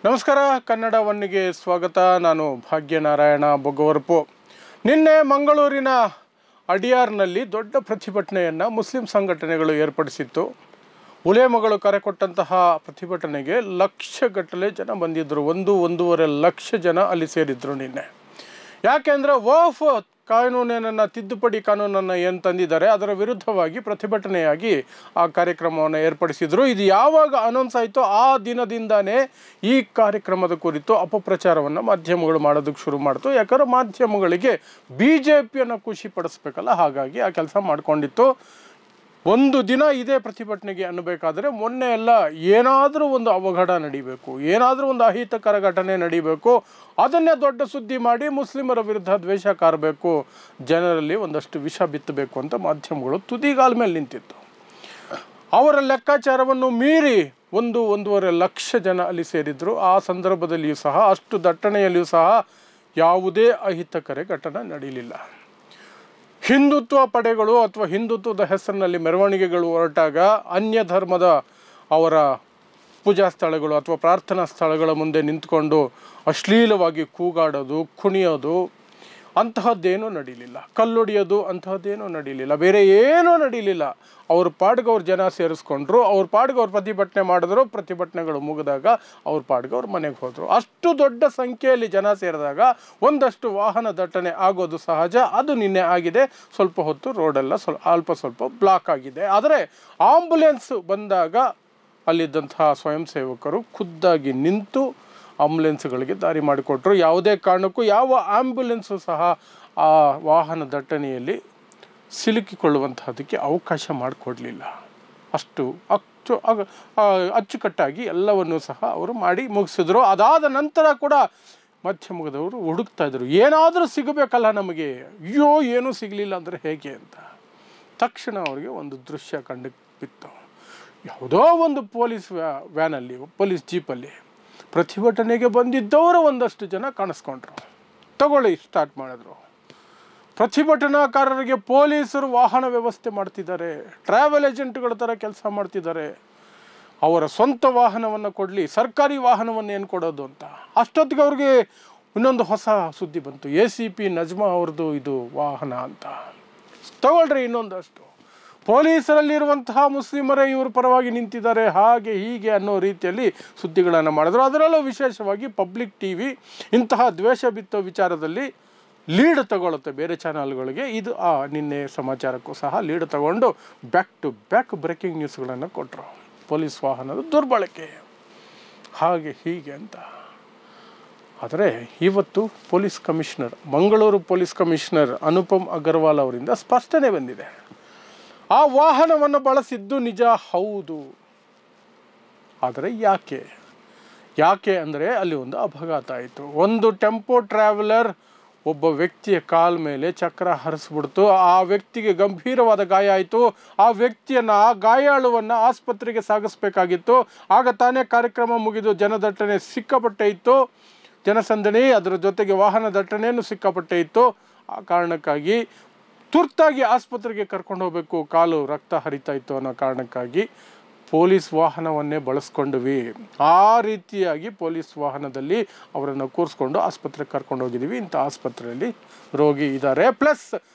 ನಮಸ್ಕಾರ, ಕನ್ನಡ ಒನ್ನಿಗೆ ಸ್ವಾಗತ. ನಾನು ಭಾಗ್ಯನಾರಾಯಣ ಬೊಗ್ಗವರಪು. ನಿನ್ನೆ ಮಂಗಳೂರಿನ ಅಡಿಯಾರ್ನಲ್ಲಿ ದೊಡ್ಡ ಪ್ರತಿಭಟನೆಯನ್ನು ಮುಸ್ಲಿಂ ಸಂಘಟನೆಗಳು ಏರ್ಪಡಿಸಿತ್ತು. ಉಲೇಮಗಳು ಕರೆ ಕೊಟ್ಟಂತಹ ಪ್ರತಿಭಟನೆಗೆ ಲಕ್ಷಗಟ್ಟಲೆ ಜನ ಬಂದಿದ್ದರು. 1-1.5 ಲಕ್ಷ ಜನ ಅಲ್ಲಿ ಸೇರಿದ್ರು ನಿನ್ನೆ. ಯಾಕೆಂದರೆ ವಕ್ಫ್ ಕಾನೂನನ್ನು ತಿದ್ದುಪಡಿ ಕಾನೂನನ್ನು ಏನು ತಂದಿದ್ದಾರೆ ಅದರ ವಿರುದ್ಧವಾಗಿ ಪ್ರತಿಭಟನೆಯಾಗಿ ಆ ಕಾರ್ಯಕ್ರಮವನ್ನು ಏರ್ಪಡಿಸಿದರು. ಇದು ಯಾವಾಗ ಅನೌನ್ಸ್ ಆಯಿತೋ ಆ ದಿನದಿಂದನೇ ಈ ಕಾರ್ಯಕ್ರಮದ ಕುರಿತು ಅಪಪ್ರಚಾರವನ್ನು ಮಾಧ್ಯಮಗಳು ಮಾಡೋದಕ್ಕೆ ಶುರು ಮಾಡ್ತು. ಯಾಕಂದರೆ ಮಾಧ್ಯಮಗಳಿಗೆ BJPಯನ್ನು ಖುಷಿಪಡಿಸ್ಬೇಕಲ್ಲ, ಹಾಗಾಗಿ ಆ ಕೆಲಸ ಮಾಡಿಕೊಂಡಿತ್ತು. ಒಂದು ದಿನ ಇದೇ ಪ್ರತಿಭಟನೆಗೆ ಅನ್ನಬೇಕಾದರೆ ಮೊನ್ನೆ ಎಲ್ಲ ಏನಾದರೂ ಒಂದು ಅವಘಡ ನಡಿಬೇಕು, ಏನಾದರೂ ಒಂದು ಅಹಿತಕರ ಘಟನೆ ನಡಿಬೇಕು, ಅದನ್ನೇ ದೊಡ್ಡ ಸುದ್ದಿ ಮಾಡಿ ಮುಸ್ಲಿಮರ ವಿರುದ್ಧ ದ್ವೇಷ ಕಾರಬೇಕು, ಜನರಲ್ಲಿ ಒಂದಷ್ಟು ವಿಷ ಬಿತ್ತಬೇಕು ಅಂತ ಮಾಧ್ಯಮಗಳು ತುದಿಗಾಲ ಮೇಲೆ ನಿಂತಿತ್ತು. ಅವರ ಲೆಕ್ಕಾಚಾರವನ್ನು ಮೀರಿ 1-1.5 ಲಕ್ಷ ಜನ ಅಲ್ಲಿ ಸೇರಿದ್ರು. ಆ ಸಂದರ್ಭದಲ್ಲಿಯೂ ಸಹ, ಅಷ್ಟು ದಟ್ಟಣೆಯಲ್ಲಿಯೂ ಸಹ ಯಾವುದೇ ಅಹಿತಕರ ಘಟನೆ ನಡೀಲಿಲ್ಲ. ಹಿಂದುತ್ವ ಪಡೆಗಳು ಅಥವಾ ಹಿಂದುತ್ವದ ಹೆಸರಿನಲ್ಲಿ ಮೆರವಣಿಗೆಗಳು ಹೊರಟಾಗ ಅನ್ಯ ಧರ್ಮದ ಅವರ ಪೂಜಾ ಸ್ಥಳಗಳು ಅಥವಾ ಪ್ರಾರ್ಥನಾ ಸ್ಥಳಗಳ ಮುಂದೆ ನಿಂತ್ಕೊಂಡು ಅಶ್ಲೀಲವಾಗಿ ಕೂಗಾಡೋದು, ಕುಣಿಯೋದು ಅಂತಹದ್ದೇನೂ ನಡೀಲಿಲ್ಲ. ಕಲ್ಲೊಡೆಯೋದು ಅಂತಹದ್ದೇನೂ ನಡೀಲಿಲ್ಲ. ಬೇರೆ ಏನೂ ನಡೀಲಿಲ್ಲ. ಅವ್ರ ಪಾಡ್ಗೆ ಅವ್ರ ಜನ ಸೇರಿಸ್ಕೊಂಡ್ರು, ಅವ್ರ ಪಾಡ್ಗೆ ಅವ್ರು ಪ್ರತಿಭಟನೆ ಮಾಡಿದ್ರು. ಪ್ರತಿಭಟನೆಗಳು ಮುಗಿದಾಗ ಅವ್ರ ಪಾಡ್ಗೆ ಅವ್ರ ಮನೆಗೆ ಹೋದರು. ಅಷ್ಟು ದೊಡ್ಡ ಸಂಖ್ಯೆಯಲ್ಲಿ ಜನ ಸೇರಿದಾಗ ಒಂದಷ್ಟು ವಾಹನ ದಟ್ಟಣೆ ಆಗೋದು ಸಹಜ. ಅದು ನಿನ್ನೆ ಆಗಿದೆ. ಸ್ವಲ್ಪ ಹೊತ್ತು ರೋಡೆಲ್ಲ ಸ್ವಲ್ಪ ಬ್ಲಾಕ್ ಆಗಿದೆ. ಆದರೆ ಆಂಬುಲೆನ್ಸ್ ಬಂದಾಗ ಅಲ್ಲಿದ್ದಂತಹ ಸ್ವಯಂ ಸೇವಕರು ಖುದ್ದಾಗಿ ನಿಂತು ಆಂಬುಲೆನ್ಸ್ಗಳಿಗೆ ದಾರಿ ಮಾಡಿಕೊಟ್ರು. ಯಾವುದೇ ಕಾರಣಕ್ಕೂ ಯಾವ ಆಂಬ್ಯುಲೆನ್ಸು ಸಹ ಆ ವಾಹನ ದಟ್ಟಣೆಯಲ್ಲಿ ಸಿಲುಕಿಕೊಳ್ಳುವಂತಹದಕ್ಕೆ ಅವಕಾಶ ಮಾಡಿಕೊಡಲಿಲ್ಲ. ಅಷ್ಟು ಅಚ್ಚುಕಟ್ಟಾಗಿ ಎಲ್ಲವನ್ನೂ ಸಹ ಅವರು ಮಾಡಿ ಮುಗಿಸಿದ್ರು. ಅದಾದ ನಂತರ ಕೂಡ ಮಧ್ಯಮದವರು ಹುಡುಕ್ತಾ ಇದ್ರು, ಏನಾದರೂ ಸಿಗಬೇಕಲ್ಲ ನಮಗೆ, ಅಯ್ಯೋ ಏನೂ ಸಿಗಲಿಲ್ಲ ಅಂದರೆ ಹೇಗೆ ಅಂತ. ತಕ್ಷಣ ಅವರಿಗೆ ಒಂದು ದೃಶ್ಯ ಕಂಡು ಬಿತ್ತು. ಯಾವುದೋ ಒಂದು ಪೊಲೀಸ್ ವ್ಯಾನಲ್ಲಿ, ಪೊಲೀಸ್ ಜೀಪಲ್ಲಿ ಪ್ರತಿಭಟನೆಗೆ ಬಂದಿದ್ದವರು ಒಂದಷ್ಟು ಜನ ಕಾಣಿಸ್ಕೊಂಡ್ರು. ತಗೊಳ್ಳಿ ಸ್ಟಾರ್ಟ್ ಮಾಡಿದ್ರು. ಪ್ರತಿಭಟನಾಕಾರರಿಗೆ ಪೊಲೀಸರು ವಾಹನ ವ್ಯವಸ್ಥೆ ಮಾಡ್ತಿದ್ದಾರೆ, ಟ್ರಾವೆಲ್ ಏಜೆಂಟ್ಗಳ ಥರ ಕೆಲಸ ಮಾಡ್ತಿದ್ದಾರೆ. ಅವರ ಸ್ವಂತ ವಾಹನವನ್ನು ಕೊಡಲಿ, ಸರ್ಕಾರಿ ವಾಹನವನ್ನು ಏನು ಕೊಡೋದು ಅಂತ. ಅಷ್ಟೊತ್ತಿಗೆ ಅವ್ರಿಗೆ ಇನ್ನೊಂದು ಹೊಸ ಸುದ್ದಿ ಬಂತು, ACP ನಜ್ಮಾ ಅವ್ರದ್ದು ಇದು ವಾಹನ ಅಂತ. ತಗೊಳ್ರಿ ಇನ್ನೊಂದಷ್ಟು. ಪೊಲೀಸರಲ್ಲಿರುವಂತಹ ಮುಸ್ಲಿಮರೇ ಇವ್ರ ಪರವಾಗಿ ನಿಂತಿದ್ದಾರೆ, ಹಾಗೆ ಹೀಗೆ ಅನ್ನೋ ರೀತಿಯಲ್ಲಿ ಸುದ್ದಿಗಳನ್ನು ಮಾಡಿದ್ರು. ಅದರಲ್ಲೂ ವಿಶೇಷವಾಗಿ ಪಬ್ಲಿಕ್ TV ಇಂತಹ ದ್ವೇಷ ಬಿತ್ತೋ ವಿಚಾರದಲ್ಲಿ ಲೀಡ್ ತಗೊಳ್ಳುತ್ತೆ ಬೇರೆ ಚಾನಲ್ಗಳಿಗೆ. ಇದು ನಿನ್ನೆ ಸಮಾಚಾರಕ್ಕೂ ಸಹ ಲೀಡ್ ತಗೊಂಡು ಬ್ಯಾಕ್ ಟು ಬ್ಯಾಕ್ ಬ್ರೇಕಿಂಗ್ ನ್ಯೂಸ್ಗಳನ್ನು ಕೊಟ್ಟರು. ಪೊಲೀಸ್ ವಾಹನದ ದುರ್ಬಳಕೆ ಹಾಗೆ ಹೀಗೆ ಅಂತ. ಆದರೆ ಇವತ್ತು police commissioner, Mangaluru police commissioner Anupam Agarwal ಅವರಿಂದ ಸ್ಪಷ್ಟನೆ ಬಂದಿದೆ. ಆ ವಾಹನವನ್ನು ಬಳಸಿದ್ದು ನಿಜ ಹೌದು. ಆದರೆ ಯಾಕೆ ಅಂದರೆ ಅಲ್ಲಿ ಒಂದು ಅಪಘಾತ ಆಯಿತು. ಒಂದು ಟೆಂಪೋ ಟ್ರಾವೆಲರ್ ಒಬ್ಬ ವ್ಯಕ್ತಿಯ ಕಾಲ ಮೇಲೆ ಚಕ್ರ ಹರಿಸ್ಬಿಡ್ತು. ಆ ವ್ಯಕ್ತಿಗೆ ಗಂಭೀರವಾದ ಗಾಯ ಆಯಿತು. ಆ ವ್ಯಕ್ತಿಯನ್ನು, ಆ ಗಾಯಾಳುವನ್ನು ಆಸ್ಪತ್ರೆಗೆ ಸಾಗಿಸ್ಬೇಕಾಗಿತ್ತು. ಆಗ ತಾನೇ ಕಾರ್ಯಕ್ರಮ ಮುಗಿದು ಜನದಟ್ಟಣೆ ಸಿಕ್ಕಾಪಟ್ಟೆ ಇತ್ತು, ಜನಸಂದಣಿ, ಅದರ ಜೊತೆಗೆ ವಾಹನ ದಟ್ಟಣೆಯನ್ನು ಸಿಕ್ಕಾಪಟ್ಟೆ ಇತ್ತು. ಆ ಕಾರಣಕ್ಕಾಗಿ ತುರ್ತಾಗಿ ಆಸ್ಪತ್ರೆಗೆ ಕರ್ಕೊಂಡು ಹೋಗಬೇಕು, ಕಾಲು ರಕ್ತ ಹರಿತಾ ಇತ್ತು ಅನ್ನೋ ಕಾರಣಕ್ಕಾಗಿ ಪೊಲೀಸ್ ವಾಹನವನ್ನೇ ಬಳಸ್ಕೊಂಡ್ವಿ. ಆ ರೀತಿಯಾಗಿ ಪೊಲೀಸ್ ವಾಹನದಲ್ಲಿ ಅವರನ್ನು ಕೂರಿಸ್ಕೊಂಡು ಆಸ್ಪತ್ರೆಗೆ ಕರ್ಕೊಂಡು ಹೋಗಿದ್ದೀವಿ. ಇಂಥ ಆಸ್ಪತ್ರೆಯಲ್ಲಿ ರೋಗಿ ಇದ್ದಾರೆ. ಪ್ಲಸ್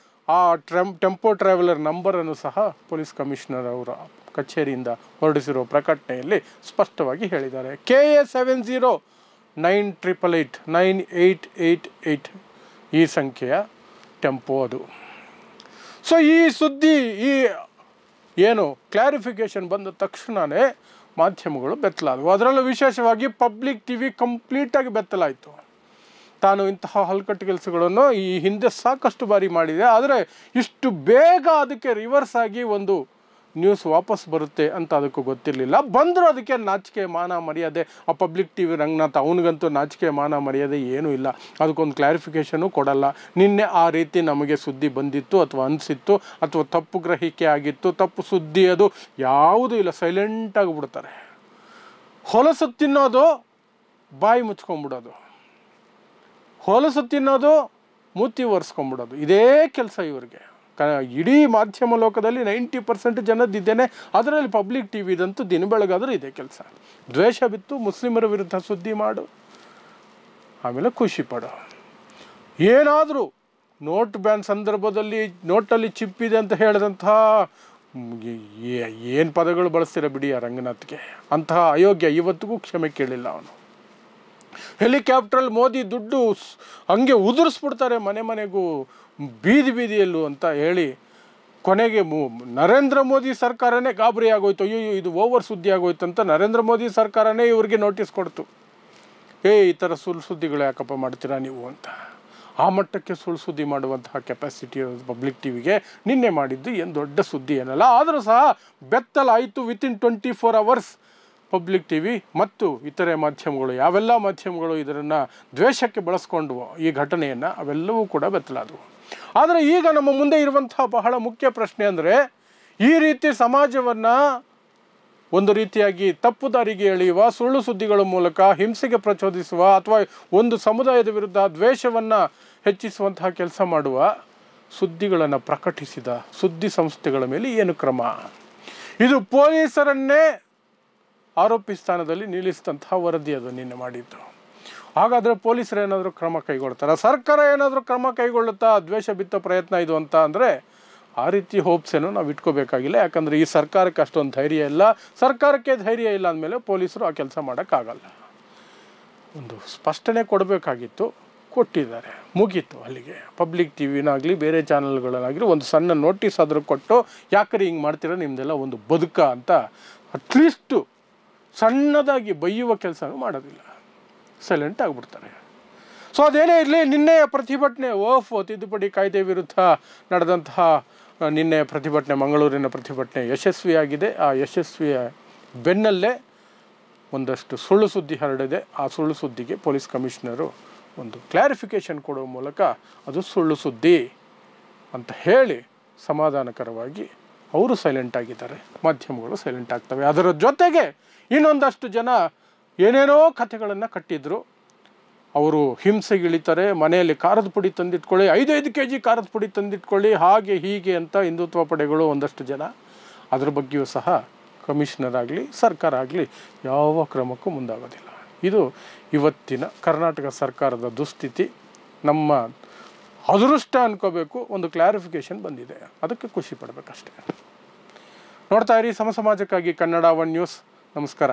ಆ ಟೆಂಪೋ ಟ್ರಾವೆಲರ್ ನಂಬರನ್ನು ಸಹ ಪೊಲೀಸ್ ಕಮಿಷನರ್ ಅವರ ಕಚೇರಿಯಿಂದ ಹೊರಡಿಸಿರೋ ಪ್ರಕಟಣೆಯಲ್ಲಿ ಸ್ಪಷ್ಟವಾಗಿ ಹೇಳಿದ್ದಾರೆ. KA 7098889888 ಈ ಸಂಖ್ಯೆಯ ಟೆಂಪೋ ಅದು. ಸೊ ಈ ಸುದ್ದಿ, ಈ ಏನು ಕ್ಲಾರಿಫಿಕೇಷನ್ ಬಂದ ತಕ್ಷಣವೇ ಮಾಧ್ಯಮಗಳು ಬೆತ್ತಲಾದವು. ಅದರಲ್ಲೂ ವಿಶೇಷವಾಗಿ ಪಬ್ಲಿಕ್ TV ಕಂಪ್ಲೀಟಾಗಿ ಬೆತ್ತಲಾಯಿತು. ತಾನು ಇಂತಹ ಹಲ್ಕಟ್ಟು ಕೆಲಸಗಳನ್ನು ಈ ಹಿಂದೆ ಸಾಕಷ್ಟು ಬಾರಿ ಮಾಡಿದೆ, ಆದರೆ ಇಷ್ಟು ಬೇಗ ಅದಕ್ಕೆ ರಿವರ್ಸ್ ಆಗಿ ಒಂದು ನ್ಯೂಸ್ ವಾಪಸ್ ಬರುತ್ತೆ ಅಂತ ಅದಕ್ಕೂ ಗೊತ್ತಿರಲಿಲ್ಲ. ಬಂದರೂ ಅದಕ್ಕೆ ನಾಚಿಕೆ ಮಾನ ಮರ್ಯಾದೆ, ಆ ಪಬ್ಲಿಕ್ TV ರಂಗನಾಥ್ ಅವನಿಗಂತೂ ನಾಚಿಕೆ ಮಾನ ಮರ್ಯಾದೆ ಏನೂ ಇಲ್ಲ, ಅದಕ್ಕೊಂದು ಕ್ಲಾರಿಫಿಕೇಷನು ಕೊಡಲ್ಲ. ನಿನ್ನೆ ಆ ರೀತಿ ನಮಗೆ ಸುದ್ದಿ ಬಂದಿತ್ತು ಅಥವಾ ಅನಿಸಿತ್ತು ಅಥವಾ ತಪ್ಪು ಗ್ರಹಿಕೆ ಆಗಿತ್ತು, ತಪ್ಪು ಸುದ್ದಿ ಅದು ಯಾವುದೂ ಇಲ್ಲ, ಸೈಲೆಂಟಾಗಿ ಬಿಡ್ತಾರೆ. ಹೊಲಸು ತಿನ್ನೋದು, ಬಾಯಿ ಮುಚ್ಕೊಂಡ್ಬಿಡೋದು, ಹೊಲಸು ತಿನ್ನೋದು, ಮೂತಿ ಒರೆಸ್ಕೊಂಡ್ಬಿಡೋದು, ಇದೇ ಕೆಲಸ ಇವ್ರಿಗೆ. ಇಡೀ ಮಾಧ್ಯಮ ಲೋಕದಲ್ಲಿ 90% ಜನದ್ದಿದ್ದೇನೆ. ಅದರಲ್ಲಿ ಪಬ್ಲಿಕ್ ಟಿ ವಿದಂತೂ ದಿನ ಬೆಳಗಾದರೂ ಇದೆ ಕೆಲಸ. ದ್ವೇಷ ಬಿತ್ತು, ಮುಸ್ಲಿಮರ ವಿರುದ್ಧ ಸುದ್ದಿ ಮಾಡು, ಆಮೇಲೆ ಖುಷಿ ಪಡೋ. ಏನಾದರೂ ನೋಟ್ ಬ್ಯಾನ್ ಸಂದರ್ಭದಲ್ಲಿ ನೋಟಲ್ಲಿ ಚಿಪ್ಪಿದೆ ಅಂತ ಹೇಳಿದಂತಹ ಏನು ಪದಗಳು ಬಳಸ್ತೀರ ಬಿಡಿ ಆ ರಂಗನಾಥ್ಗೆ. ಅಂತಹ ಅಯೋಗ್ಯ ಇವತ್ತಿಗೂ ಕ್ಷಮೆ ಕೇಳಿಲ್ಲ ಅವನು. ಹೆಲಿಕಾಪ್ಟ್ರಲ್ಲಿ ಮೋದಿ ದುಡ್ಡು ಹಂಗೆ ಉದುರಿಸ್ಬಿಡ್ತಾರೆ ಮನೆ ಮನೆಗೂ ಬೀದಿ ಬೀದಿಯಲ್ಲೂ ಅಂತ ಹೇಳಿ ಕೊನೆಗೆ ನರೇಂದ್ರ ಮೋದಿ ಸರ್ಕಾರನೇ ಗಾಬರಿ ಆಗೋಯ್ತು. ಅಯ್ಯೋ ಇದು ಓವರ್ ಸುದ್ದಿ ಆಗೋಯ್ತು ಅಂತ ನರೇಂದ್ರ ಮೋದಿ ಸರ್ಕಾರನೇ ಇವ್ರಿಗೆ ನೋಟಿಸ್ ಕೊಡ್ತು. ಈ ಥರ ಸುಳ್ಳು ಸುದ್ದಿಗಳು ಯಾಕಪ್ಪ ಮಾಡ್ತೀರಾ ನೀವು ಅಂತ. ಆ ಮಟ್ಟಕ್ಕೆ ಸುಳ್ಳು ಸುದ್ದಿ ಮಾಡುವಂತಹ ಕೆಪಾಸಿಟಿ ಇರೋದು ಪಬ್ಲಿಕ್ ಟಿ ವಿಗೆ. ನಿನ್ನೆ ಮಾಡಿದ್ದು ಏನು ದೊಡ್ಡ ಸುದ್ದಿ ಏನಲ್ಲ, ಆದರೂ ಸಹ ಬೆತ್ತಲಾಯಿತು. Within 24 hours public T V ಮತ್ತು ಇತರೆ ಮಾಧ್ಯಮಗಳು, ಯಾವೆಲ್ಲ ಮಾಧ್ಯಮಗಳು ಇದನ್ನು ದ್ವೇಷಕ್ಕೆ ಬಳಸ್ಕೊಂಡ್ವು ಈ ಘಟನೆಯನ್ನು, ಅವೆಲ್ಲವೂ ಕೂಡ ಬೆತ್ತಲಾದವು. ಆದರೆ ಈಗ ನಮ್ಮ ಮುಂದೆ ಇರುವಂತಹ ಬಹಳ ಮುಖ್ಯ ಪ್ರಶ್ನೆ ಅಂದರೆ, ಈ ರೀತಿ ಸಮಾಜವನ್ನು ಒಂದು ರೀತಿಯಾಗಿ ತಪ್ಪು ದಾರಿಗೆ ಎಳೆಯುವ, ಸುಳ್ಳು ಸುದ್ದಿಗಳ ಮೂಲಕ ಹಿಂಸೆಗೆ ಪ್ರಚೋದಿಸುವ ಅಥವಾ ಒಂದು ಸಮುದಾಯದ ವಿರುದ್ಧ ದ್ವೇಷವನ್ನು ಹೆಚ್ಚಿಸುವಂತಹ ಕೆಲಸ ಮಾಡುವ ಸುದ್ದಿಗಳನ್ನು ಪ್ರಕಟಿಸಿದ ಸುದ್ದಿ ಸಂಸ್ಥೆಗಳ ಮೇಲೆ ಏನು ಕ್ರಮ? ಇದು ಪೊಲೀಸರನ್ನೇ ಆರೋಪಿ ಸ್ಥಾನದಲ್ಲಿ ನಿಲ್ಲಿಸಿದಂತಹ ವರದಿ ಅದು ನಿನ್ನೆ ಮಾಡಿದ್ದು. ಹಾಗಾದರೆ ಪೊಲೀಸರು ಏನಾದರೂ ಕ್ರಮ ಕೈಗೊಳ್ತಾರ? ಸರ್ಕಾರ ಏನಾದರೂ ಕ್ರಮ ಕೈಗೊಳ್ಳುತ್ತಾ? ದ್ವೇಷ ಬಿತ್ತ ಪ್ರಯತ್ನ ಇದು ಅಂತ ಅಂದರೆ ಆ ರೀತಿ ಹೋಪ್ಸೇನೂ ನಾವು ಇಟ್ಕೋಬೇಕಾಗಿಲ್ಲ. ಯಾಕಂದರೆ ಈ ಸರ್ಕಾರಕ್ಕೆ ಅಷ್ಟೊಂದು ಧೈರ್ಯ ಇಲ್ಲ. ಸರ್ಕಾರಕ್ಕೆ ಧೈರ್ಯ ಇಲ್ಲ ಅಂದಮೇಲೆ ಪೊಲೀಸರು ಆ ಕೆಲಸ ಮಾಡೋಕ್ಕಾಗಲ್ಲ. ಒಂದು ಸ್ಪಷ್ಟನೆ ಕೊಡಬೇಕಾಗಿತ್ತು, ಕೊಟ್ಟಿದ್ದಾರೆ, ಮುಗೀತು ಅಲ್ಲಿಗೆ. ಪಬ್ಲಿಕ್ ಟಿ ವಿನಾಗಲಿ ಬೇರೆ ಚಾನಲ್ಗಳನ್ನಾಗಲಿ ಒಂದು ಸಣ್ಣ ನೋಟಿಸ್ ಆದರೂ ಕೊಟ್ಟು, ಯಾಕಂದ್ರೆ ಹಿಂಗೆ ಮಾಡ್ತೀರ, ನಿಮ್ಮದೆಲ್ಲ ಒಂದು ಬದುಕ ಅಂತ ಅಟ್ಲೀಸ್ಟು ಸಣ್ಣದಾಗಿ ಬೈಯುವ ಕೆಲಸನೂ ಮಾಡೋದಿಲ್ಲ, ಸೈಲೆಂಟ್ ಆಗಿಬಿಡ್ತಾರೆ. ಸೊ ಅದೇನೇ ಇರಲಿ, ನಿನ್ನೆಯ ಪ್ರತಿಭಟನೆ ತಿದ್ದುಪಡಿ ಕಾಯ್ದೆ ವಿರುದ್ಧ ನಡೆದಂತಹ ನಿನ್ನೆ ಪ್ರತಿಭಟನೆ, ಮಂಗಳೂರಿನ ಪ್ರತಿಭಟನೆ ಯಶಸ್ವಿಯಾಗಿದೆ. ಆ ಯಶಸ್ವಿಯ ಬೆನ್ನಲ್ಲೇ ಒಂದಷ್ಟು ಸುಳ್ಳು ಸುದ್ದಿ ಹರಡಿದೆ. ಆ ಸುಳ್ಳು ಸುದ್ದಿಗೆ ಪೊಲೀಸ್ ಕಮಿಷನರು ಒಂದು ಕ್ಲಾರಿಫಿಕೇಷನ್ ಕೊಡುವ ಮೂಲಕ ಅದು ಸುಳ್ಳು ಸುದ್ದಿ ಅಂತ ಹೇಳಿ ಸಮಾಧಾನಕರವಾಗಿ ಅವರು ಸೈಲೆಂಟ್ ಆಗಿದ್ದಾರೆ, ಮಾಧ್ಯಮಗಳು ಸೈಲೆಂಟ್ ಆಗ್ತವೆ. ಅದರ ಜೊತೆಗೆ ಇನ್ನೊಂದಷ್ಟು ಜನ ಏನೇನೋ ಕಥೆಗಳನ್ನು ಕಟ್ಟಿದ್ರು. ಅವರು ಹಿಂಸೆಗಿಳಿತಾರೆ, ಮನೆಯಲ್ಲಿ ಖಾರದ ಪುಡಿ ತಂದಿಟ್ಕೊಳ್ಳಿ, 5 kg ಖಾರದ ಪುಡಿ ತಂದಿಟ್ಕೊಳ್ಳಿ, ಹಾಗೆ ಹೀಗೆ ಅಂತ ಹಿಂದುತ್ವ ಪಡೆಗಳು ಒಂದಷ್ಟು ಜನ. ಅದ್ರ ಬಗ್ಗೆಯೂ ಸಹ ಕಮಿಷನರ್ ಆಗಲಿ ಸರ್ಕಾರ ಆಗಲಿ ಯಾವ ಕ್ರಮಕ್ಕೂ ಮುಂದಾಗೋದಿಲ್ಲ. ಇದು ಇವತ್ತಿನ ಕರ್ನಾಟಕ ಸರ್ಕಾರದ ದುಸ್ಥಿತಿ. ನಮ್ಮ ಅದೃಷ್ಟ ಅನ್ಕೋಬೇಕು, ಒಂದು ಕ್ಲಾರಿಫಿಕೇಷನ್ ಬಂದಿದೆ, ಅದಕ್ಕೆ ಖುಷಿ ಪಡಬೇಕಷ್ಟೇ. ನೋಡ್ತಾ ಇರಿ ಸಮಾಜಕ್ಕಾಗಿ ಕನ್ನಡ 1 ನ್ಯೂಸ್. ನಮಸ್ಕಾರ.